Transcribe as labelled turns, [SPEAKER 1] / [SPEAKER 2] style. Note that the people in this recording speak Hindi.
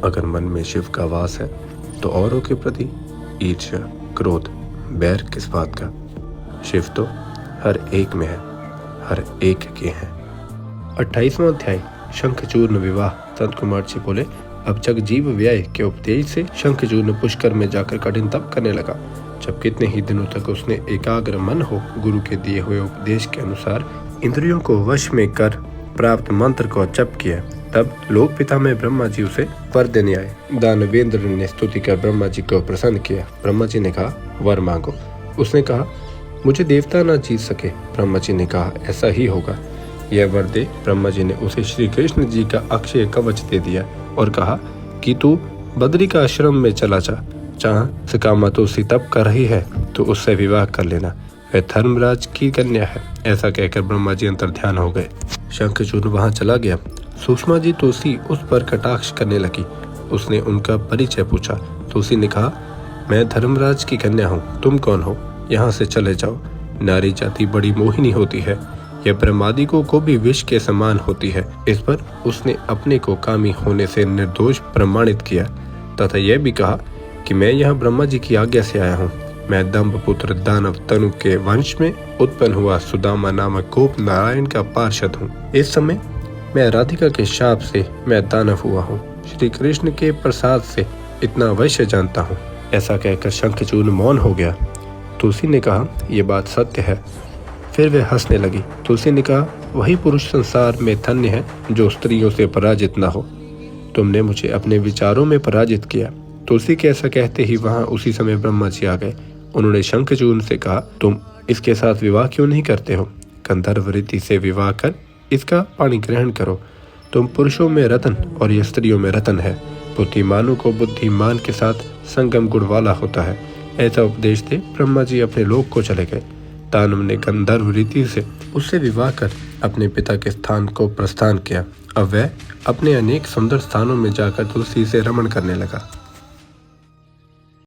[SPEAKER 1] अगर मन में शिव का वास है तो औरों के प्रति ईर्ष्या, क्रोध, बैर किस बात का। शिव तो हर एक में है, हर एक के हैं। 28वां अध्याय शंखचूर्ण विवाह। संत कुमार जी बोले, अब जग जीव व्यय के उपदेश से शंखचूर्ण पुष्कर में जाकर कठिन तप करने लगा। जब कितने ही दिनों तक उसने एकाग्र मन हो गुरु के दिए हुए उपदेश के अनुसार इंद्रियों को वश में कर प्राप्त मंत्र को जप किया, तब लोक पिता में ब्रह्मा जी उसे वर देने आए। दानवेंद्र ने स्तुति कर ब्रह्मा जी को प्रसन्न किया। ब्रह्मा जी ने कहा, वर मांगो। उसने कहा, मुझे देवता न जीत सके। ब्रह्मा जी ने कहा, ऐसा ही होगा, यह वर दे। ब्रह्मा जी ने उसे श्री कृष्ण जी का अक्षय कवच दे दिया और कहा कि तू बद्री का आश्रम में चला जा, जहाँ सकामा तुलसी तप कर रही है, तो उससे विवाह कर लेना, वह धर्मराज की कन्या है। ऐसा कहकर ब्रह्मा जी अंतर्ध्यान हो गए। शंखचूर्ण वहां चला गया। सुषमा जी तुलसी उस पर कटाक्ष करने लगी। उसने उनका परिचय पूछा। तुलसी ने कहा, मैं धर्मराज की कन्या हूँ, तुम कौन हो? यहाँ से चले जाओ। नारी जाति बड़ी मोहिनी होती है, यह ब्रह्मादिकों को भी विष के समान होती है। इस पर उसने अपने को कामी होने से निर्दोष प्रमाणित किया तथा यह भी कहा कि मैं यहाँ ब्रह्मा जी की आज्ञा से आया हूँ। मैं दंभ पुत्र दानव तनु के वंश में उत्पन्न हुआ सुदामा नामक गोप नारायण का पार्षद हूँ। इस समय मैं राधिका के शाप से मैं दानव हुआ हूँ। श्री कृष्ण के प्रसाद से इतना अवश्य जानता हूँ। ऐसा कहकर शंखचूर्ण मौन हो गया। तुलसी ने कहा, यह बात सत्य है। फिर वह हंसने लगी। तुलसी ने कहा, वही पुरुष संसार में धन्य है जो स्त्रियों से पराजित न हो। तुमने मुझे अपने विचारों में पराजित किया। तुलसी के ऐसा कहते ही वहां उसी समय ब्रह्मा जी आ गए। उन्होंने शंखचूर्ण से कहा, तुम इसके साथ विवाह क्यों नहीं करते हो? गंधर्व रीति से विवाह कर इसका पाणी ग्रहण करो। तुम पुरुषों में रतन और यह स्त्रियों में रतन है। बुद्धिमानों को बुद्धिमान के साथ संगम गुण वाला होता है। ऐसा उपदेश दे ब्रह्मा जी अपने लोक को चले गए। दानव ने गंधर्व रीति से उससे विवाह कर अपने पिता के स्थान को प्रस्थान किया। अब वह अपने अनेक सुंदर स्थानों में जाकर तुलसी से रमण करने लगा।